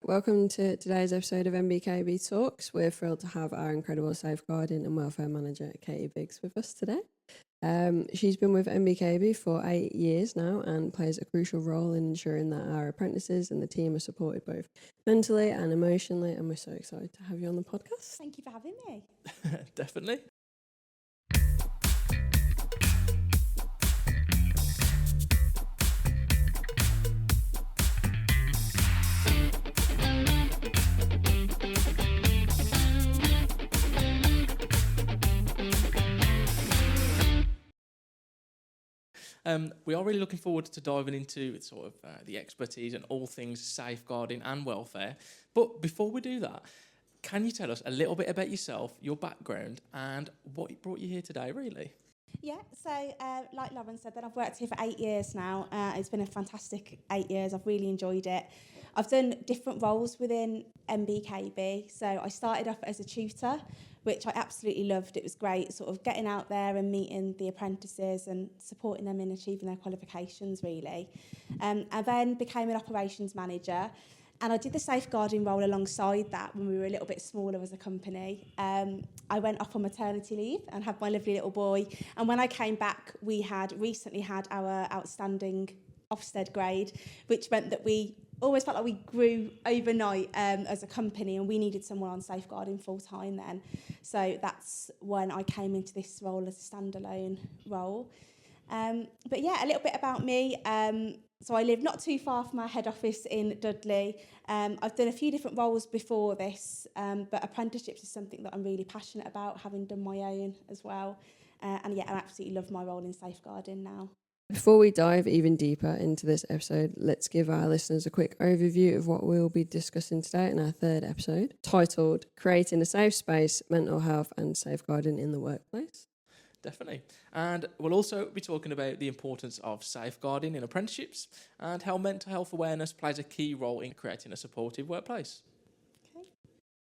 Welcome to today's episode of MBKB Talks. We're thrilled to have our incredible safeguarding and welfare manager, Katie Biggs, with us today. She's been with MBKB for 8 years now and plays a crucial role in ensuring that our apprentices and the team are supported both mentally and emotionally, and we're so excited to have you on the podcast. Thank you for having me. Definitely. We are really looking forward to diving into sort of the expertise and all things safeguarding and welfare. But before we do that, can you tell us a little bit about yourself, your background, and what brought you here today, really? Yeah, so like Lauren said, I've worked here for 8 years now. It's been a fantastic 8 years. I've really enjoyed it. I've done different roles within MBKB. So I started off as a tutor, which I absolutely loved. It was great, sort of getting out there and meeting the apprentices and supporting them in achieving their qualifications, really. I then became an operations manager. And I did the safeguarding role alongside that when we were a little bit smaller as a company. I went off on maternity leave and had my lovely little boy. And when I came back, we had recently had our outstanding Ofsted grade, which meant that we always felt like we grew overnight as a company, and we needed someone on safeguarding full time then. So that's when I came into this role as a standalone role. But yeah, a little bit about me. So I live not too far from our head office in Dudley. I've done a few different roles before this, but apprenticeships is something that I'm really passionate about, having done my own as well. And yeah, I absolutely love my role in safeguarding now. Before we dive even deeper into this episode, let's give our listeners a quick overview of what we'll be discussing today in our third episode, titled Creating a Safe Space, Mental Health and Safeguarding in the Workplace. Definitely. And we'll also be talking about the importance of safeguarding in apprenticeships and how mental health awareness plays a key role in creating a supportive workplace.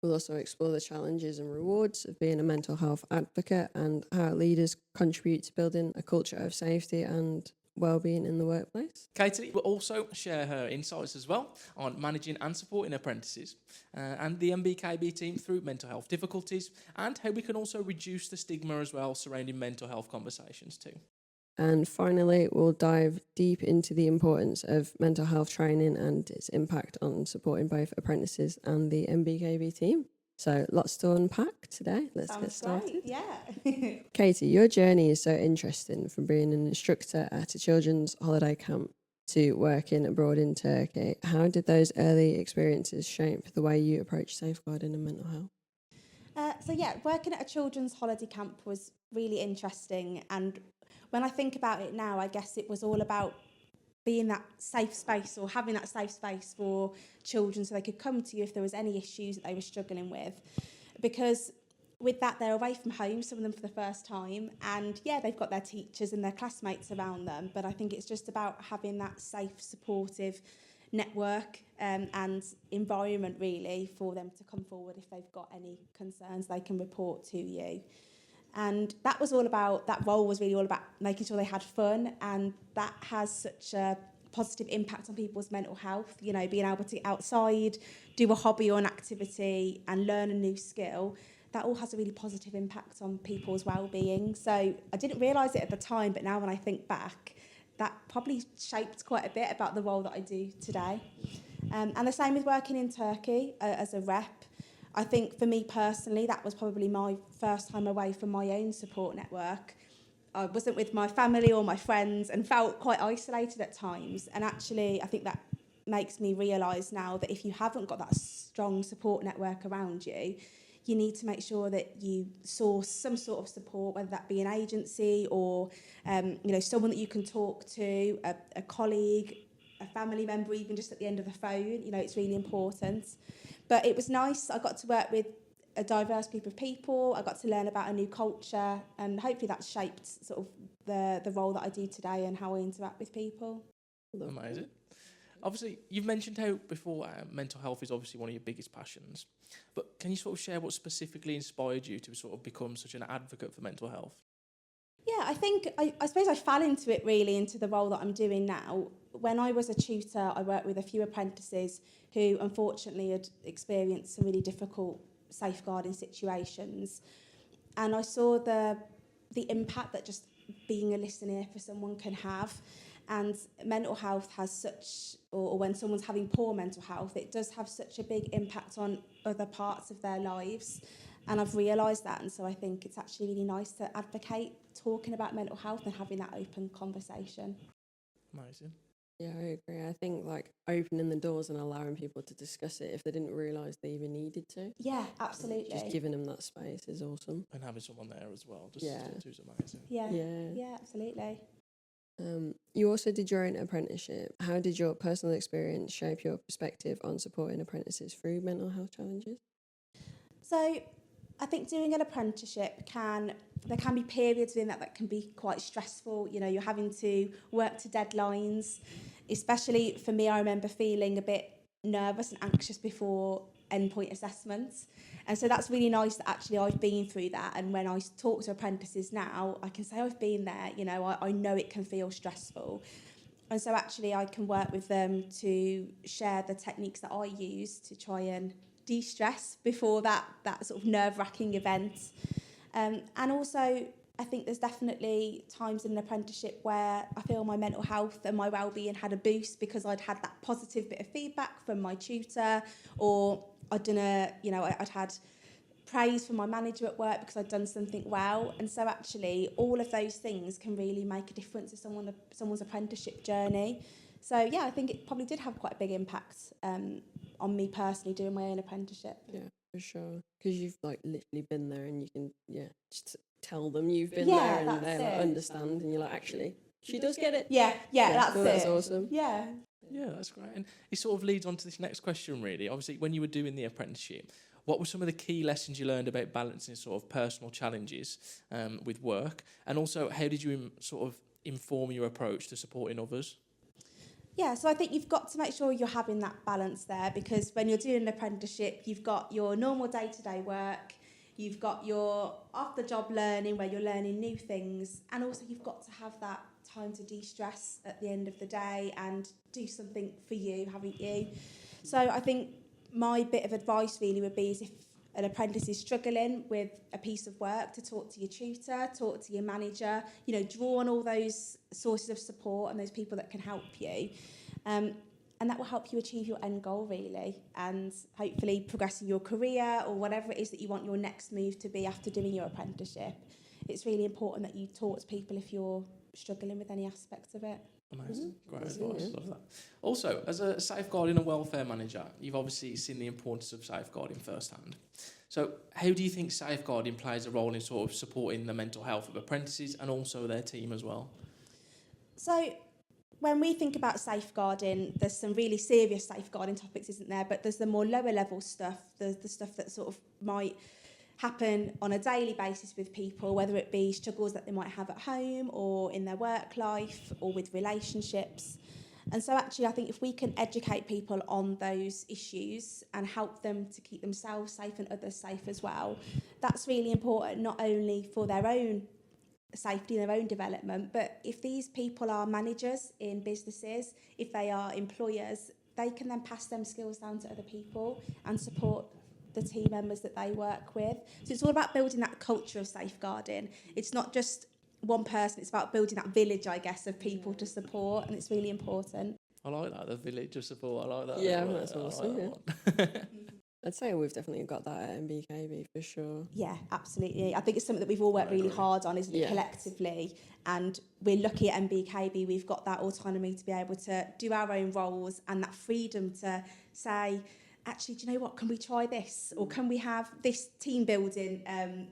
We'll also explore the challenges and rewards of being a mental health advocate and how leaders contribute to building a culture of safety and well-being in the workplace. Katie will also share her insights as well on managing and supporting apprentices and the MBKB team through mental health difficulties, and how we can also reduce the stigma as well surrounding mental health conversations too. And finally, we'll dive deep into the importance of mental health training and its impact on supporting both apprentices and the MBKB team. So lots to unpack today. Let's get started. Great, yeah. Katie, your journey is so interesting, from being an instructor at a children's holiday camp to working abroad in Turkey. How did those early experiences shape the way you approach safeguarding and mental health? So yeah, working at a children's holiday camp was really interesting. And when I think about it now, I guess it was all about being that safe space, or having that safe space for children so they could come to you if there was any issues that they were struggling with. Because with that, they're away from home, some of them for the first time, and yeah, they've got their teachers and their classmates around them, but I think it's just about having that safe, supportive network and environment really for them to come forward if they've got any concerns they can report to you. And that role was really all about making sure they had fun, and that has such a positive impact on people's mental health. You know, being able to get outside, do a hobby or an activity and learn a new skill, that all has a really positive impact on people's well-being. So I didn't realise it at the time, but now when I think back, that probably shaped quite a bit about the role that I do today. And the same with working in Turkey as a rep. I think for me personally, that was probably my first time away from my own support network. I wasn't with my family or my friends and felt quite isolated at times. And actually, I think that makes me realise now that if you haven't got that strong support network around you, you need to make sure that you source some sort of support, whether that be an agency or someone that you can talk to, a colleague, a family member, even just at the end of the phone. You know, it's really important. But it was nice. I got to work with a diverse group of people. I got to learn about a new culture, and hopefully that shaped sort of the role that I do today and how I interact with people. Amazing. Obviously, you've mentioned how before mental health is obviously one of your biggest passions, but can you sort of share what specifically inspired you to sort of become such an advocate for mental health? Yeah, I think, I suppose I fell into it really, into the role that I'm doing now, when I was a tutor, I worked with a few apprentices who unfortunately had experienced some really difficult safeguarding situations. And I saw the impact that just being a listening ear for someone can have. And mental health has such, or when someone's having poor mental health, it does have such a big impact on other parts of their lives. And I've realised that, and so I think it's actually really nice to advocate talking about mental health and having that open conversation. Amazing. Yeah, I agree. I think like opening the doors and allowing people to discuss it if they didn't realise they even needed to. Yeah, absolutely. Just giving them that space is awesome. And having someone there as well, just Yeah. to talk to is amazing. Yeah, absolutely. You also did your own apprenticeship. How did your personal experience shape your perspective on supporting apprentices through mental health challenges? So I think doing an apprenticeship there can be periods in that can be quite stressful. You know, you're having to work to deadlines. Especially for me, I remember feeling a bit nervous and anxious before endpoint assessments. And so that's really nice that actually I've been through that. And when I talk to apprentices now, I can say I've been there. You know, I know it can feel stressful. And so actually I can work with them to share the techniques that I use to try and de-stress before that sort of nerve-wracking event. And also, I think there's definitely times in an apprenticeship where I feel my mental health and my well-being had a boost because I'd had that positive bit of feedback from my tutor, or I'd had praise from my manager at work because I'd done something well. And so actually, all of those things can really make a difference to someone's apprenticeship journey. So yeah, I think it probably did have quite a big impact on me personally doing my own apprenticeship. Yeah, for sure. Because you've like literally been there and you can, just tell them you've been Yeah, there and that's they like it. understand and you're like, actually, she does get it. Yeah, that's well, it. That's awesome. Yeah. Yeah, that's great. And it sort of leads on to this next question, really. Obviously, when you were doing the apprenticeship, what were some of the key lessons you learned about balancing sort of personal challenges with work? And also, how did you sort of inform your approach to supporting others? Yeah, so I think you've got to make sure you're having that balance there, because when you're doing an apprenticeship, you've got your normal day-to-day work, you've got your off-the-job learning where you're learning new things, and also you've got to have that time to de-stress at the end of the day and do something for you, haven't you? So I think my bit of advice really would be is if an apprentice is struggling with a piece of work, to talk to your tutor, talk to your manager, draw on all those sources of support and those people that can help you. And that will help you achieve your end goal, really, and hopefully progress in your career or whatever it is that you want your next move to be after doing your apprenticeship. It's really important that you talk to people if you're struggling with any aspects of it. Amazing. Great That's advice. it, yeah. Love that. Also, as a safeguarding and welfare manager, you've obviously seen the importance of safeguarding firsthand. So how do you think safeguarding plays a role in sort of supporting the mental health of apprentices and also their team as well? So when we think about safeguarding, there's some really serious safeguarding topics, isn't there? But there's the more lower level stuff, the stuff that sort of might happen on a daily basis with people, whether it be struggles that they might have at home or in their work life or with relationships. And so actually I think if we can educate people on those issues and help them to keep themselves safe and others safe as well, that's really important, not only for their own safety, their own development, but if these people are managers in businesses, if they are employers, they can then pass them skills down to other people and support the team members that they work with. So it's all about building that culture of safeguarding. It's not just one person, it's about building that village, I guess, of people to support, and it's really important. I like that, the village of support. I like that. Yeah, I like that's that. awesome, I yeah. like that. I'd say we've definitely got that at MBKB for sure. Yeah, absolutely. I think it's something that we've all worked really hard on, isn't it, Yeah. collectively? And we're lucky at MBKB, we've got that autonomy to be able to do our own roles and that freedom to say, actually, do you know what, can we try this? Or can we have this team building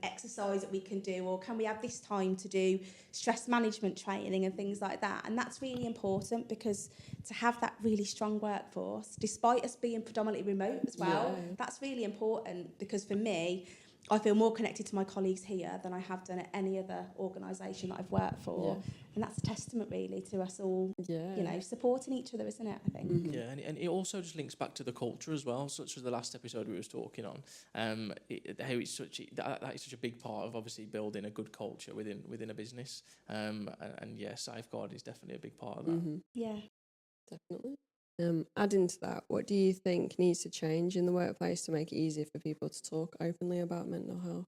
exercise that we can do? Or can we have this time to do stress management training and things like that? And that's really important, because to have that really strong workforce, despite us being predominantly remote as well, that's really important, because for me, I feel more connected to my colleagues here than I have done at any other organisation that I've worked for. Yeah. And that's a testament really to us all, Yeah. supporting each other, isn't it, I think? Mhm. Yeah, and it also just links back to the culture as well, such as the last episode we was talking on. How it's that is such a big part of obviously building a good culture within a business. And yeah, safeguard is definitely a big part of that. Mhm. Yeah. Definitely. Adding to that, what do you think needs to change in the workplace to make it easier for people to talk openly about mental health?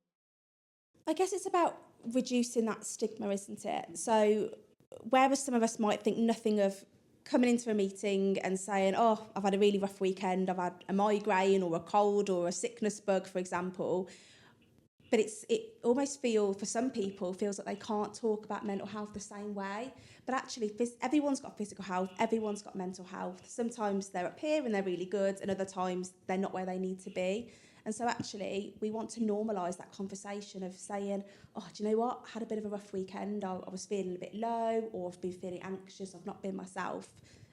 I guess it's about reducing that stigma, isn't it? So whereas some of us might think nothing of coming into a meeting and saying, oh, I've had a really rough weekend, I've had a migraine or a cold or a sickness bug, for example, but it almost for some people, feels like they can't talk about mental health the same way. But actually, everyone's got physical health, everyone's got mental health. Sometimes they're up here and they're really good, and other times they're not where they need to be. And so actually, we want to normalise that conversation of saying, oh, do you know what? I had a bit of a rough weekend. I was feeling a bit low, or I've been feeling anxious. I've not been myself.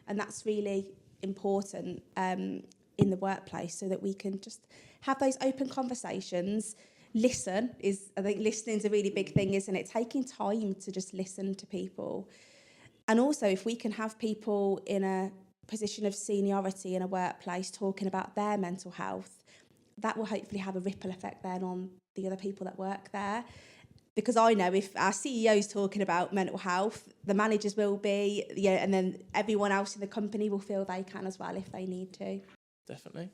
And that's really important in the workplace, so that we can just have those open conversations. I think listening is a really big thing, isn't it? Taking time to just listen to people. And also, if we can have people in a position of seniority in a workplace talking about their mental health, that will hopefully have a ripple effect then on the other people that work there. Because I know if our CEO's talking about mental health, the managers will be, and then everyone else in the company will feel they can as well if they need to. Definitely.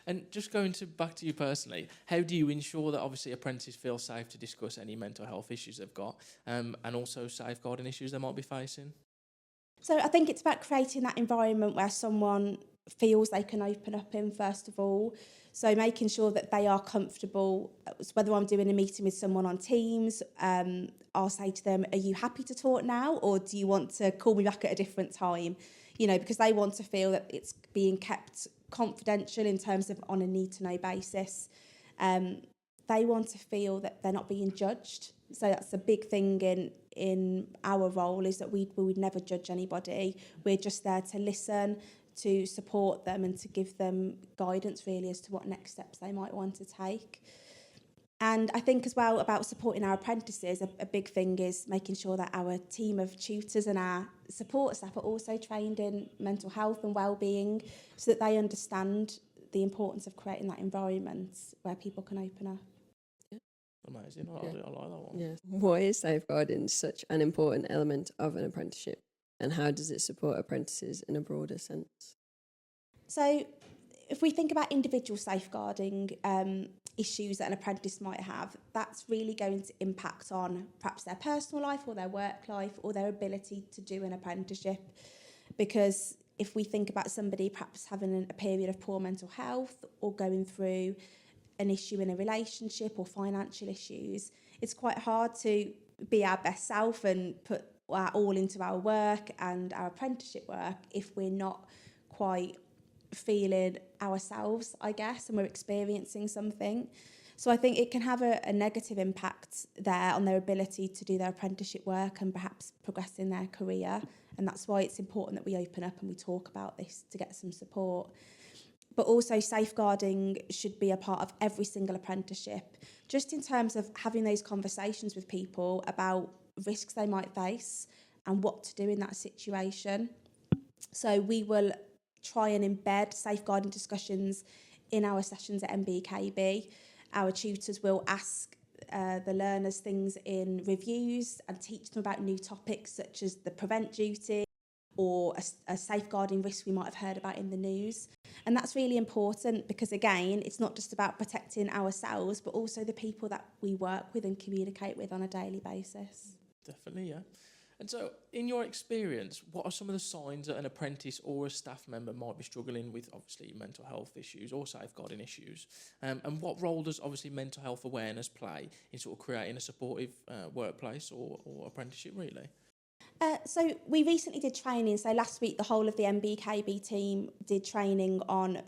And just back to you personally, how do you ensure that obviously apprentices feel safe to discuss any mental health issues they've got, and also safeguarding issues they might be facing? So I think it's about creating that environment where someone feels they can open up in, first of all. So making sure that they are comfortable, whether I'm doing a meeting with someone on Teams, I'll say to them, are you happy to talk now, or do you want to call me back at a different time? Because they want to feel that it's being kept confidential in terms of on a need-to-know basis. They want to feel that they're not being judged. So that's a big thing in our role, is that we would never judge anybody. We're just there to listen, to support them, and to give them guidance really as to what next steps they might want to take. And I think as well about supporting our apprentices, a big thing is making sure that our team of tutors and our support staff are also trained in mental health and well-being, so that they understand the importance of creating that environment where people can open up. Amazing. I like that one. Yeah. Why is safeguarding such an important element of an apprenticeship, and how does it support apprentices in a broader sense? So if we think about individual safeguarding issues that an apprentice might have, that's really going to impact on perhaps their personal life or their work life or their ability to do an apprenticeship. Because if we think about somebody perhaps having a period of poor mental health or going through an issue in a relationship or financial issues, it's quite hard to be our best self and put our all into our work and our apprenticeship work if we're not quite feeling ourselves, I guess, and we're experiencing something. So I think it can have a negative impact there on their ability to do their apprenticeship work and perhaps progress in their career. And that's why it's important that we open up and we talk about this to get some support. But also safeguarding should be a part of every single apprenticeship, just in terms of having those conversations with people about risks they might face and what to do in that situation. So we will try and embed safeguarding discussions in our sessions at MBKB. Our tutors will ask the learners things in reviews and teach them about new topics such as the prevent duty or a safeguarding risk we might have heard about in the news. And that's really important because, again, it's not just about protecting ourselves, but also the people that we work with and communicate with on a daily basis. Definitely, yeah. And so, in your experience, what are some of the signs that an apprentice or a staff member might be struggling with, obviously, mental health issues or safeguarding issues? And what role does, obviously, mental health awareness play in sort of creating a supportive workplace or apprenticeship, really? So we recently did training. So last week, the whole of the MBKB team did training on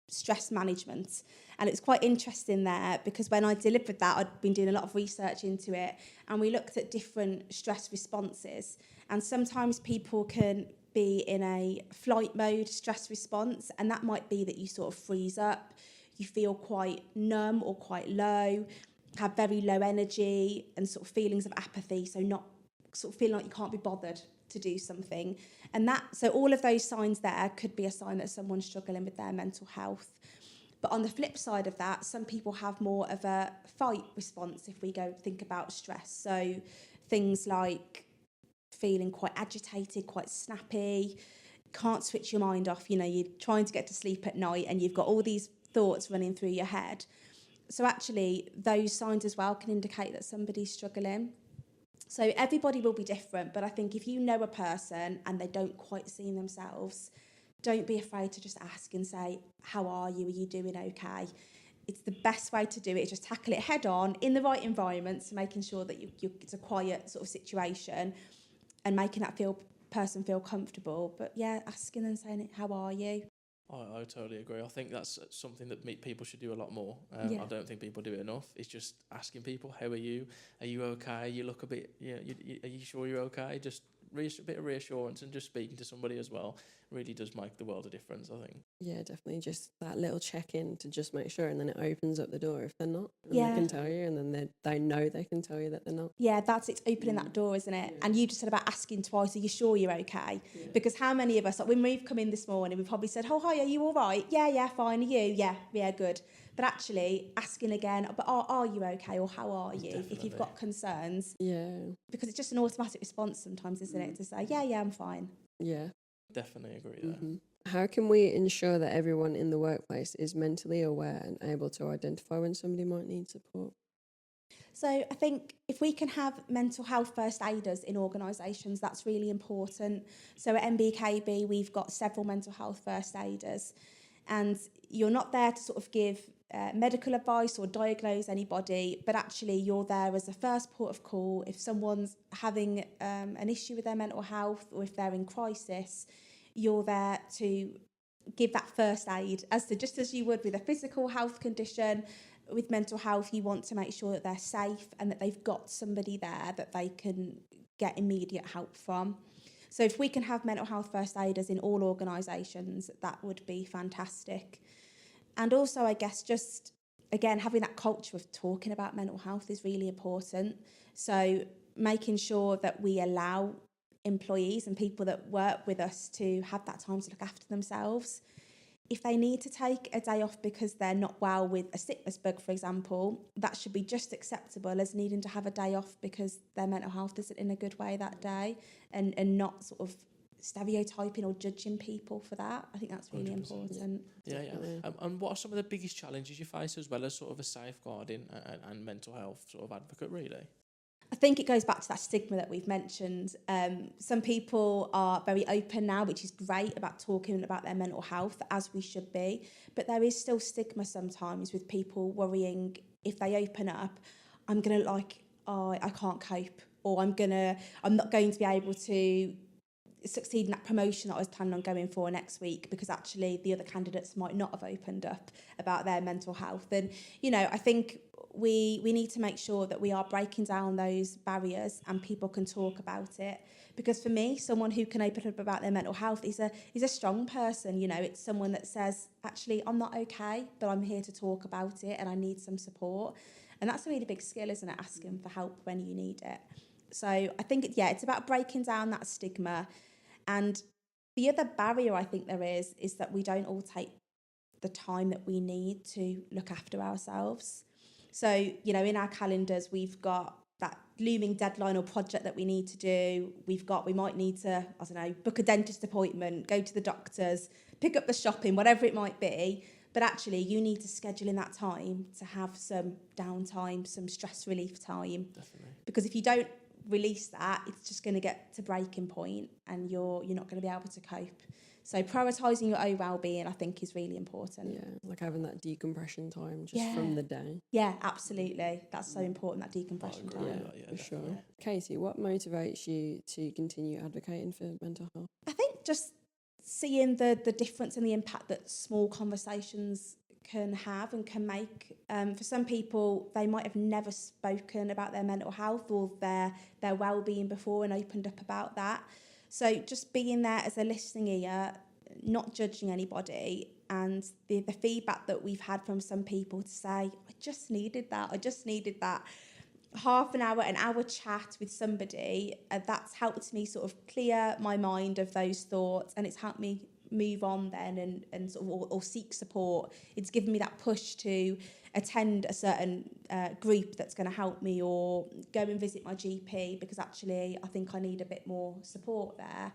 stress management. And it was quite interesting there because when I delivered that, I'd been doing a lot of research into it and we looked at different stress responses. And sometimes people can be in a flight mode stress response, and that might be that you sort of freeze up, you feel quite numb or quite low, have very low energy and sort of feelings of apathy, so not sort of feeling like you can't be bothered to do something. And so all of those signs there could be a sign that someone's struggling with their mental health. But on the flip side of that, some people have more of a fight response if we go think about stress. So things like feeling quite agitated, quite snappy, can't switch your mind off. You know, you're trying to get to sleep at night and you've got all these thoughts running through your head. So actually, those signs as well can indicate that somebody's struggling. So everybody will be different, but I think if you know a person and they don't quite see themselves, don't be afraid to just ask and say, how are you? Are you doing okay? It's the best way to do it, is just tackle it head on in the right environment, so making sure that it's a quiet sort of situation and making that person feel comfortable. But yeah, asking and saying, how are you? I totally agree. I think that's something that people should do a lot more. Yeah. I don't think people do it enough. It's just asking people, how are you? Are you okay? You look a bit, are you sure you're okay? Just a bit of reassurance, and just speaking to somebody as well really does make the world a difference, I think. Yeah, definitely. Just that little check-in to just make sure, and then it opens up the door if they're not, and Yeah. they can tell you, and then they know they can tell you that they're not. Yeah, that's it's opening that door, isn't it? Yeah. And you just said about asking twice, are you sure you're okay? Yeah. Because how many of us, like when we've come in this morning, we've probably said, oh, hi, are you all right? Yeah, fine. Are you? Yeah, good. But actually asking again, but are you okay, or how are you? Definitely. If you've got concerns. Yeah. Because it's just an automatic response sometimes, isn't it? To say, yeah, I'm fine. Yeah. Definitely agree there. Mm-hmm. How can we ensure that everyone in the workplace is mentally aware and able to identify when somebody might need support? So I think if we can have mental health first aiders in organisations, that's really important. So at MBKB, we've got several mental health first aiders, and you're not there to sort of give medical advice or diagnose anybody, but actually you're there as a first port of call. If someone's having an issue with their mental health, or if they're in crisis, you're there to give that first aid, just as you would with a physical health condition. With mental health, you want to make sure that they're safe and that they've got somebody there that they can get immediate help from. So if we can have mental health first aiders in all organisations, that would be fantastic. And also, I guess, just, again, having that culture of talking about mental health is really important. So making sure that we allow employees and people that work with us to have that time to look after themselves. If they need to take a day off because they're not well with a sickness bug, for example, that should be just acceptable as needing to have a day off because their mental health isn't in a good way that day, and not sort of stereotyping or judging people for that. I think that's really 100%. important. Yeah. And what are some of the biggest challenges you face as well as sort of a safeguarding and mental health sort of advocate, really? I think it goes back to that stigma that we've mentioned. Some people are very open now, which is great, about talking about their mental health, as we should be. But there is still stigma sometimes with people worrying, if they open up, I'm going to I can't cope, or I'm not going to be able to succeed in that promotion that I was planning on going for next week, because actually the other candidates might not have opened up about their mental health. And, I think we need to make sure that we are breaking down those barriers and people can talk about it. Because for me, someone who can open up about their mental health is a strong person. It's someone that says, actually, I'm not okay, but I'm here to talk about it and I need some support. And that's a really big skill, isn't it? Asking for help when you need it. So I think, it's about breaking down that stigma. And the other barrier I think there is that we don't all take the time that we need to look after ourselves. So, in our calendars, we've got that looming deadline or project that we need to do. We might need to, book a dentist appointment, go to the doctors, pick up the shopping, whatever it might be. But actually, you need to schedule in that time to have some downtime, some stress relief time. Definitely. Because if you don't release that, it's just going to get to breaking point and you're not going to be able to cope. So prioritising your own well-being, I think, is really important. Yeah, like having that decompression time just from the day. Yeah, absolutely. That's so important, that decompression time. Yeah, for sure. Katie, what motivates you to continue advocating for mental health? I think just seeing the difference and the impact that small conversations can have and can make. For some people, they might have never spoken about their mental health or their well-being before and opened up about that. So just being there as a listening ear, not judging anybody, and the feedback that we've had from some people to say, I just needed that half an hour chat with somebody, that's helped me sort of clear my mind of those thoughts, and it's helped me move on then and sort of or seek support. It's given me that push to attend a certain group that's going to help me, or go and visit my GP, because actually I think I need a bit more support there.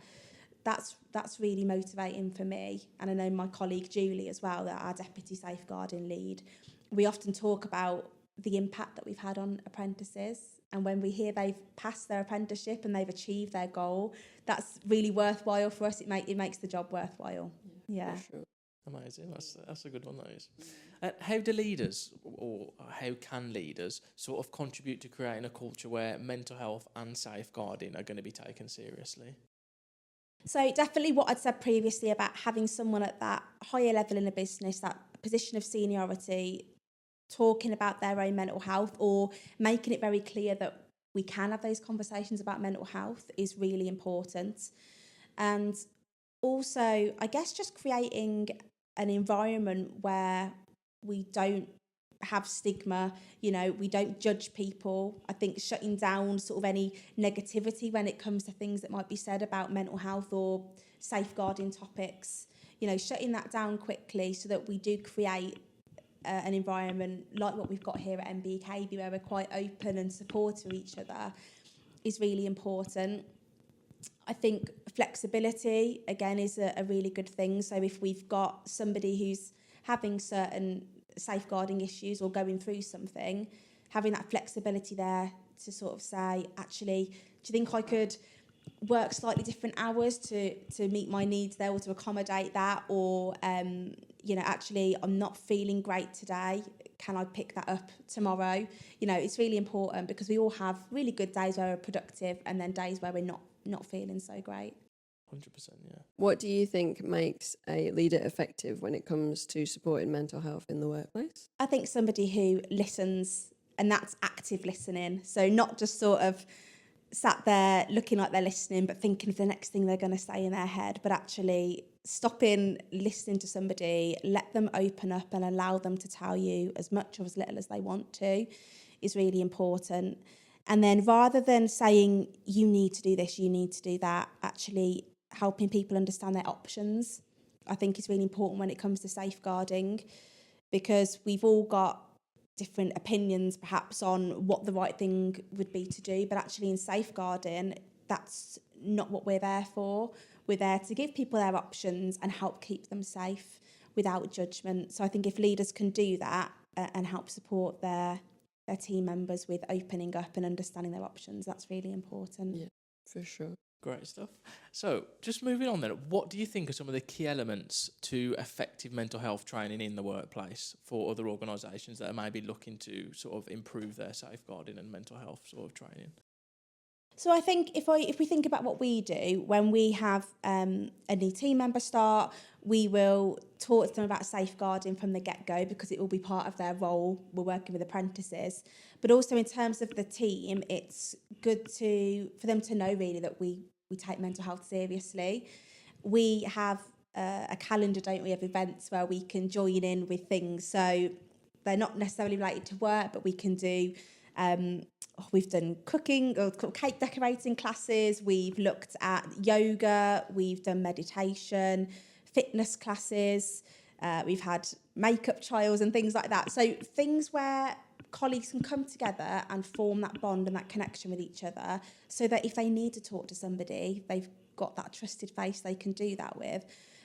that's really motivating for me. And I know my colleague Julie as well, that our deputy safeguarding lead, we often talk about the impact that we've had on apprentices. And when we hear they've passed their apprenticeship and they've achieved their goal, that's really worthwhile for us. It makes the job worthwhile. Yeah. For sure. Amazing. That's a good one, that is. How do leaders, or how can leaders, sort of contribute to creating a culture where mental health and safeguarding are going to be taken seriously? So definitely what I'd said previously about having someone at that higher level in a business, that position of seniority, talking about their own mental health, or making it very clear that we can have those conversations about mental health, is really important. And also, I guess, just creating an environment where we don't have stigma, we don't judge people. I think shutting down sort of any negativity when it comes to things that might be said about mental health or safeguarding topics, shutting that down quickly so that we do create an environment like what we've got here at MBKB, where we're quite open and supportive of each other, is really important. I think flexibility, again, is a really good thing. So if we've got somebody who's having certain safeguarding issues or going through something, having that flexibility there to sort of say, actually, do you think I could work slightly different hours to meet my needs there, or to accommodate that? Or, actually, I'm not feeling great today. Can I pick that up tomorrow? It's really important, because we all have really good days where we're productive and then days where we're not feeling so great. 100%, yeah. What do you think makes a leader effective when it comes to supporting mental health in the workplace? I think somebody who listens, and that's active listening. So not just sort of sat there looking like they're listening, but thinking of the next thing they're going to say in their head, but actually stopping, listening to somebody, let them open up and allow them to tell you as much or as little as they want to, is really important. And then rather than saying, you need to do this, you need to do that, actually helping people understand their options, I think is really important when it comes to safeguarding, because we've all got different opinions perhaps on what the right thing would be to do, but actually in safeguarding, that's not what we're there for. We're there to give people their options and help keep them safe without judgment. So I think if leaders can do that and help support their team members with opening up and understanding their options, that's really important. Yeah, for sure. Great stuff. So just moving on then, what do you think are some of the key elements to effective mental health training in the workplace for other organisations that are maybe looking to sort of improve their safeguarding and mental health sort of training? So I think if we think about what we do, when we have a new team member start, we will talk to them about safeguarding from the get-go, because it will be part of their role. We're working with apprentices. But also in terms of the team, it's good for them to know really that we take mental health seriously. We have a calendar, don't we, of events where we can join in with things. So they're not necessarily related to work, but we can do... we've done cooking or cake decorating classes. We've looked at yoga. We've done meditation, fitness classes. We've had makeup trials and things like that. So things where colleagues can come together and form that bond and that connection with each other, so that if they need to talk to somebody, they've got that trusted face they can do that with.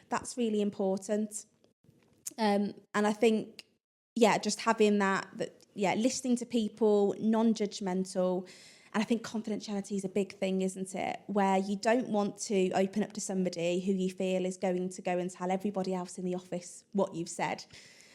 That's really important. And I think, just having that, listening to people, non-judgmental. And I think confidentiality is a big thing, isn't it? Where you don't want to open up to somebody who you feel is going to go and tell everybody else in the office what you've said.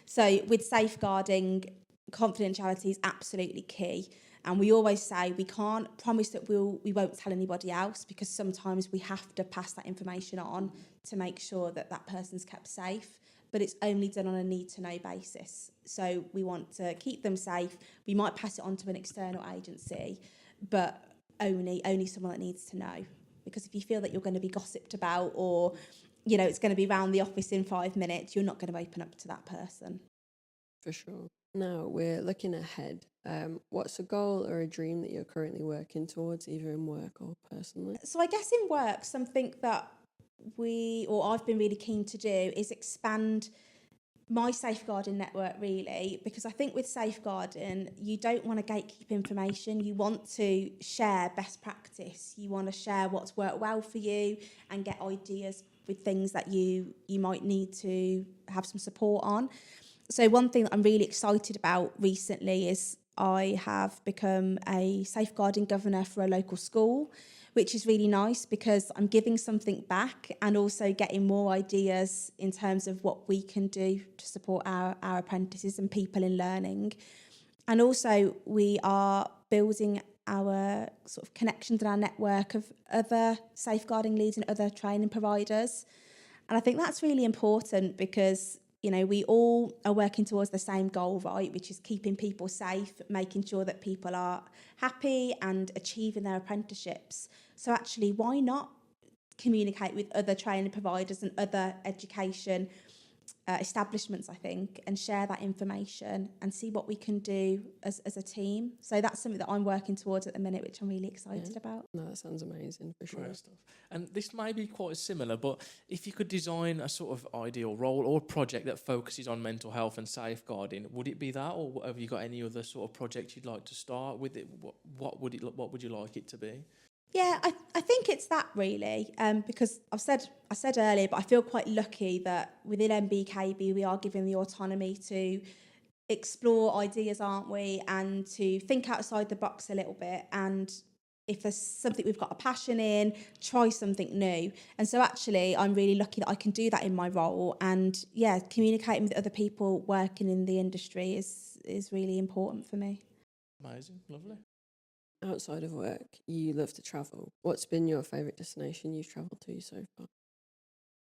So with safeguarding, confidentiality is absolutely key. And we always say we can't promise that we won't tell anybody else, because sometimes we have to pass that information on to make sure that that person's kept safe. But it's only done on a need-to-know basis. So we want to keep them safe. We might pass it on to an external agency, but only someone that needs to know. Because if you feel that you're going to be gossiped about, or it's going to be around the office in 5 minutes, you're not going to open up to that person. For sure. Now we're looking ahead. What's a goal or a dream that you're currently working towards, either in work or personally? So I guess in work, something that I've been really keen to do is expand my safeguarding network, really, because I think with safeguarding, you don't want to gatekeep information. You want to share best practice. You want to share what's worked well for you and get ideas with things that you might need to have some support on. So one thing that I'm really excited about recently is I have become a safeguarding governor for a local school, which is really nice because I'm giving something back and also getting more ideas in terms of what we can do to support our apprentices and people in learning. And also we are building our sort of connections and our network of other safeguarding leads and other training providers. And I think that's really important because, you know, we all are working towards the same goal, right, which is keeping people safe, making sure that people are happy and achieving their apprenticeships. So actually, why not communicate with other training providers and other education establishments, I think, and share that information and see what we can do as a team. So that's something that I'm working towards at the minute, which I'm really excited about. No, that sounds amazing for sure. Great stuff. And this may be quite similar, but if you could design a sort of ideal role or project that focuses on mental health and safeguarding, would it be that, or have you got any other sort of project you'd like to start with it? What would you like it to be? Yeah, I think it's that really, because I said earlier, but I feel quite lucky that within MBKB we are given the autonomy to explore ideas, aren't we, and to think outside the box a little bit. And if there's something we've got a passion in, try something new. And so actually, I'm really lucky that I can do that in my role. And yeah, communicating with other people working in the industry is really important for me. Amazing, lovely. Outside of work, you love to travel. What's been your favourite destination you've travelled to so far?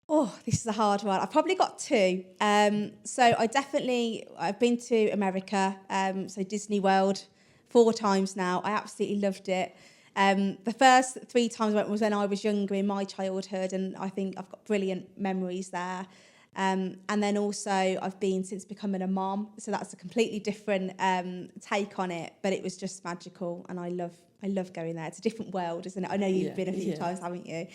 Oh, this is a hard one. I've probably got two. So I've been to America, so Disney World 4 times now. I absolutely loved it. The first 3 times I went was when I was younger in my childhood, and I think I've got brilliant memories there. And then also I've been since becoming a mom, so that's a completely different take on it, but it was just magical, and I love going there. It's a different world, isn't it? I know you've been a few times, haven't you?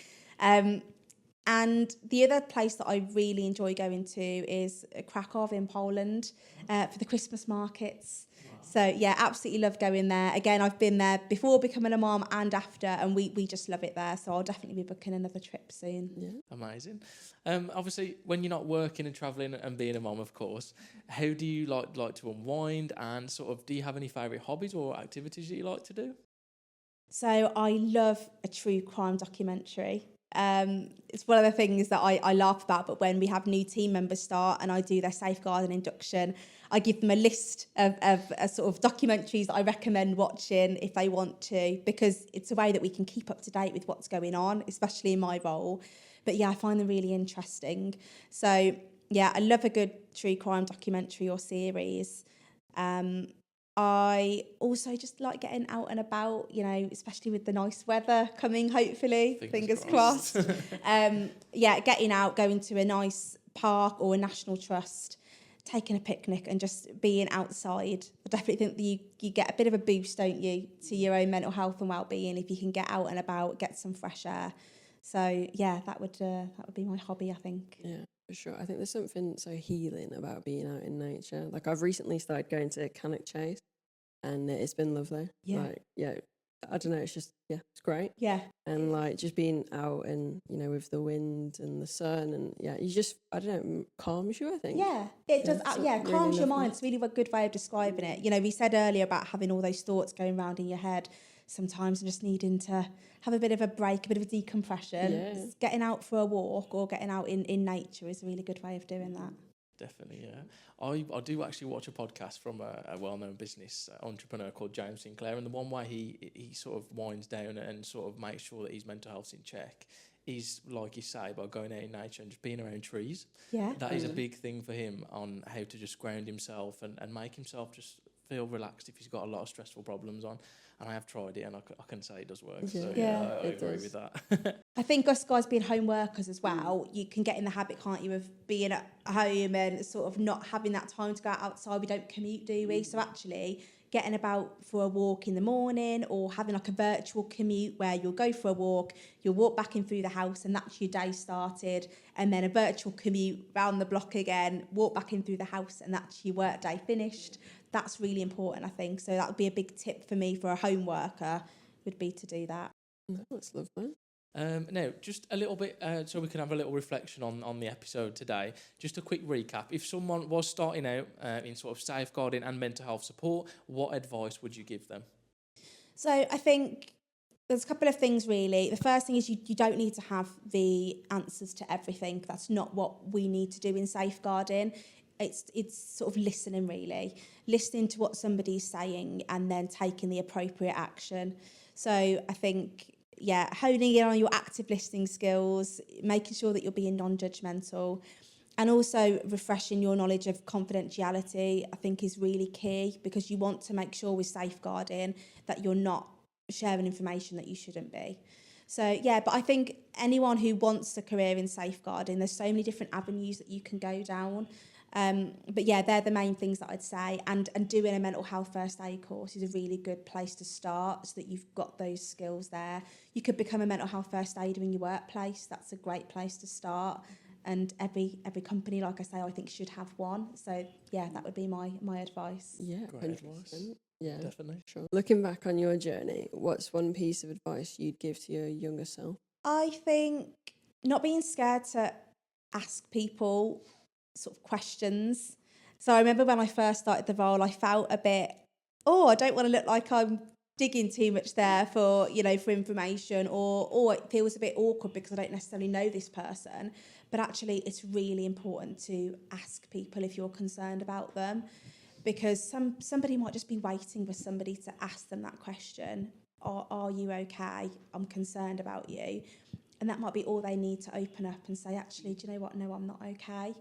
And the other place that I really enjoy going to is Krakow in Poland for the Christmas markets. Wow. So yeah, absolutely love going there. Again, I've been there before becoming a mom and after, and we just love it there. So I'll definitely be booking another trip soon. Yeah. Amazing. Obviously, when you're not working and travelling and being a mom, of course, how do you like to unwind, and sort of do you have any favourite hobbies or activities that you like to do? So I love a true crime documentary. It's one of the things that I laugh about, but when we have new team members start and I do their safeguarding induction, I give them a list of sort of documentaries that I recommend watching if they want to, because it's a way that we can keep up to date with what's going on, especially in my role. But yeah, I find them really interesting. So yeah, I love a good true crime documentary or series. I also just like getting out and about, you know, especially with the nice weather coming, hopefully, fingers crossed. Getting out, going to a nice park or a national trust, taking a picnic and just being outside. I definitely think that you get a bit of a boost, don't you, to your own mental health and well-being if you can get out and about, get some fresh air. So yeah, that would be my hobby, I think. Yeah, for sure. I think there's something so healing about being out in nature. Like I've recently started going to Cannock Chase, and it's been lovely. Yeah. I don't know. It's just it's great. Yeah. And like just being out and with the wind and the sun and you just I don't know, calms you. I think. Yeah, it does. Really calms your lovely. mind. It's really a good way of describing it. You know, we said earlier about having all those thoughts going around in your head sometimes and just needing to have a bit of a break, a bit of a decompression. Yeah. Getting out for a walk or getting out in nature is a really good way of doing that. Definitely, yeah. I do actually watch a podcast from a well-known business entrepreneur called James Sinclair, and the one way he sort of winds down and sort of makes sure that his mental health's in check is, like you say, by going out in nature and just being around trees. Yeah. That is a big thing for him on how to just ground himself and make himself just feel relaxed if he's got a lot of stressful problems on. And I have tried it, and I can say it does work. Yeah. So I agree with that. I think us guys being home workers as well, you can get in the habit, can't you, of being at home and sort of not having that time to go outside. We don't commute, do we? So actually, getting about for a walk in the morning, or having like a virtual commute where you'll go for a walk, you'll walk back in through the house, and that's your day started, and then a virtual commute round the block again, walk back in through the house, and that's your work day finished. That's really important, I think. So that would be a big tip for me for a home worker, would be to do that. No, that's lovely. Now, just a little bit, so we can have a little reflection on the episode today. Just a quick recap. If someone was starting out in sort of safeguarding and mental health support, what advice would you give them? So I think there's a couple of things really. The first thing is you don't need to have the answers to everything. That's not what we need to do in safeguarding. It's sort of listening really. Listening to what somebody's saying and then taking the appropriate action. So I think, honing in on your active listening skills, making sure that you're being non-judgmental, and also refreshing your knowledge of confidentiality, I think is really key, because you want to make sure with safeguarding that you're not sharing information that you shouldn't be. So, but I think anyone who wants a career in safeguarding, there's so many different avenues that you can go down. But they're the main things that I'd say. And doing a mental health first aid course is a really good place to start, so that you've got those skills there. You could become a mental health first aider in your workplace. That's a great place to start. And every company, like I say, I think should have one. So, that would be my advice. Yeah, Great 100%. advice. Yeah, Definitely. sure. Looking back on your journey, what's one piece of advice you'd give to your younger self? I think not being scared to ask people sort of questions. So I remember when I first started the role, I felt a bit, I don't want to look like I'm digging too much there for information, or it feels a bit awkward because I don't necessarily know this person. But actually, it's really important to ask people if you're concerned about them, because somebody might just be waiting for somebody to ask them that question. Are you okay? I'm concerned about you. And that might be all they need to open up and say, actually, do you know what? No, I'm not okay.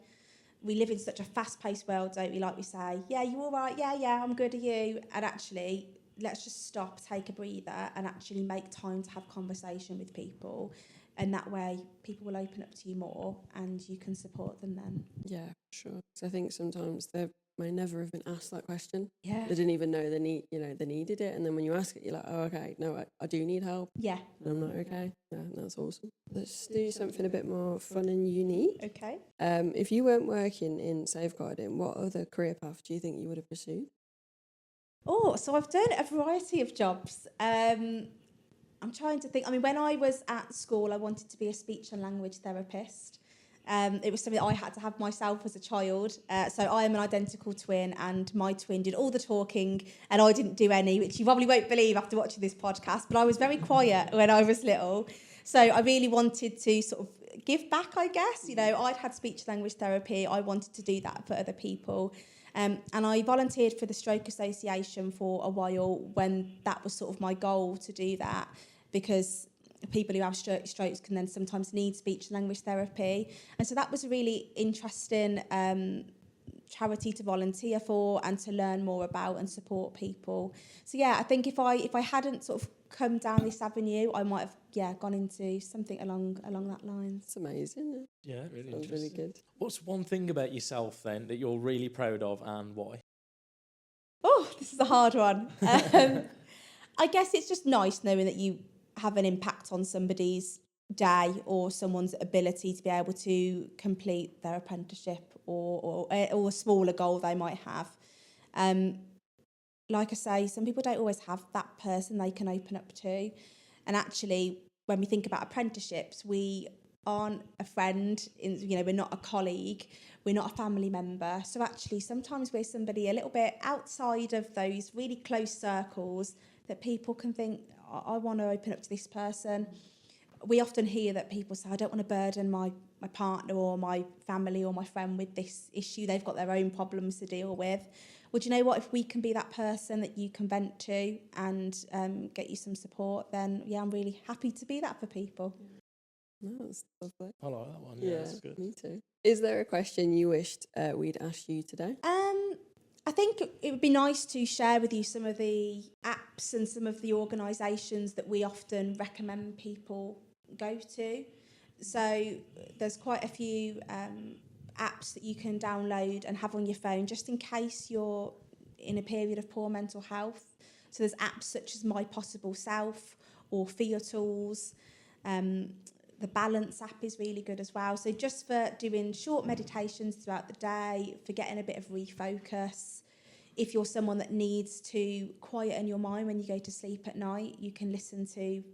We live in such a fast-paced world, don't we? Like we say, you all right? Yeah, I'm good. Are you? And actually, let's just stop, take a breather, and actually make time to have conversation with people. And that way, people will open up to you more, and you can support them then. Yeah, sure. So I think sometimes they may never have been asked that question. Yeah. They didn't even know they needed it, and then when you ask it, you're like, oh, okay, no, I do need help. Yeah. And I'm not okay. Yeah, that's awesome. Let's do something a bit more fun and unique. Okay. If you weren't working in safeguarding, what other career path do you think you would have pursued? So I've done a variety of jobs. I'm trying to think. I mean, when I was at school, I wanted to be a speech and language therapist. It was something that I had to have myself as a child. So I am an identical twin, and my twin did all the talking and I didn't do any, which you probably won't believe after watching this podcast, but I was very quiet when I was little. So I really wanted to sort of give back, I guess. I'd had speech and language therapy. I wanted to do that for other people. And I volunteered for the Stroke Association for a while when that was sort of my goal to do that, because people who have strokes can then sometimes need speech and language therapy. And so that was a really interesting charity to volunteer for and to learn more about and support people. So I think if I hadn't sort of come down this avenue, I might have gone into something along that line. It's amazing. Yeah, really Sounds interesting. really good. What's one thing about yourself then that you're really proud of, and why? Oh, this is a hard one. I guess it's just nice knowing that you have an impact on somebody's day or someone's ability to be able to complete their apprenticeship or a smaller goal they might have. Like I say, some people don't always have that person they can open up to. And actually, when we think about apprenticeships, we aren't a friend, we're not a colleague, we're not a family member. So actually, sometimes we're somebody a little bit outside of those really close circles that people can think, I want to open up to this person. We often hear that people say, I don't want to burden my partner or my family or my friend with this issue. They've got their own problems to deal with. Well, do you know what? If we can be that person that you can vent to and get you some support, then I'm really happy to be that for people. No, that's lovely. I like that one. Yeah, that's good. Me too. Is there a question you wished we'd asked you today? I think it would be nice to share with you some of the apps and some of the organisations that we often recommend people go to. So there's quite a few apps that you can download and have on your phone just in case you're in a period of poor mental health. So there's apps such as My Possible Self or Fear Tools. The Balance app is really good as well. So just for doing short meditations throughout the day, for getting a bit of refocus. If you're someone that needs to quieten your mind when you go to sleep at night, you can listen to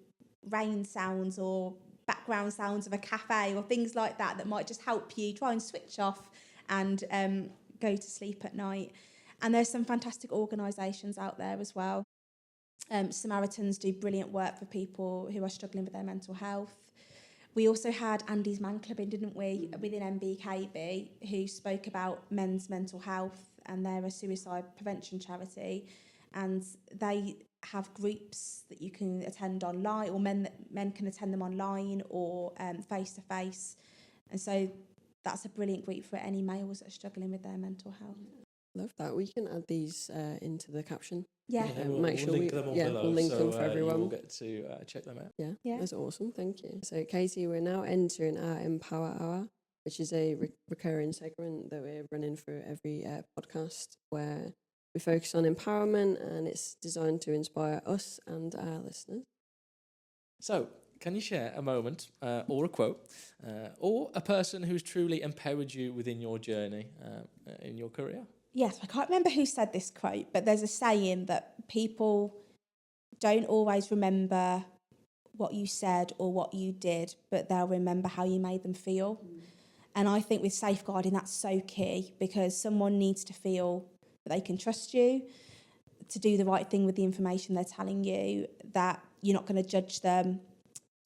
rain sounds or background sounds of a cafe or things like that that might just help you try and switch off and go to sleep at night. And there's some fantastic organisations out there as well. Samaritans do brilliant work for people who are struggling with their mental health. We also had Andy's Man Club in, didn't we, within MBKB, who spoke about men's mental health, and they're a suicide prevention charity, and they have groups that you can attend online, or men can attend them online or face to face, and so that's a brilliant group for any males that are struggling with their mental health. Love that. We can add these into the caption. Yeah, we'll link them all below, we'll link so them for everyone. you'll get to check them out. Yeah, that's awesome. Thank you. So, Katie, we're now entering our Empower Hour, which is a recurring segment that we're running for every podcast, where we focus on empowerment, and it's designed to inspire us and our listeners. So, can you share a moment or a quote or a person who's truly empowered you within your journey in your career? Yes, I can't remember who said this quote, but there's a saying that people don't always remember what you said or what you did, but they'll remember how you made them feel. And I think with safeguarding, that's so key, because someone needs to feel that they can trust you, to do the right thing with the information they're telling you, that you're not going to judge them,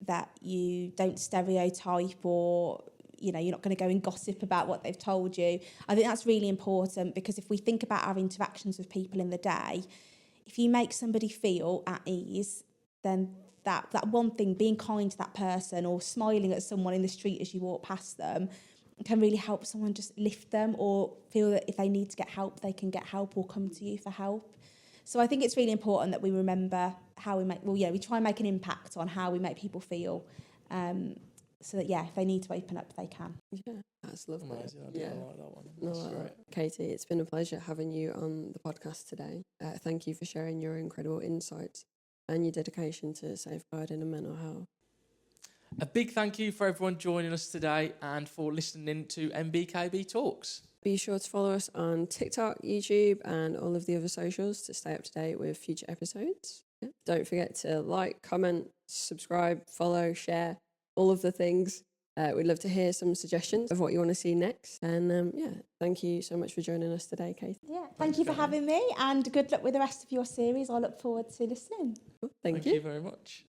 that you don't stereotype, or you're not going to go and gossip about what they've told you. I think that's really important, because if we think about our interactions with people in the day, if you make somebody feel at ease, then that one thing, being kind to that person or smiling at someone in the street as you walk past them, can really help someone just lift them, or feel that if they need to get help, they can get help or come to you for help. So I think it's really important that we remember how we try and make an impact on how we make people feel. So that, if they need to open up, they can. Yeah, that's lovely. Amazing. I like that one. No, That's great. Katie, it's been a pleasure having you on the podcast today. Thank you for sharing your incredible insights and your dedication to safeguarding and mental health. A big thank you for everyone joining us today and for listening to MBKB Talks. Be sure to follow us on TikTok, YouTube, and all of the other socials to stay up to date with future episodes. Yeah. Don't forget to like, comment, subscribe, follow, share, all of the things. We'd love to hear some suggestions of what you want to see next. And thank you so much for joining us today, Katie. Yeah, thank you for having me, and good luck with the rest of your series. I look forward to listening. Thank you very much.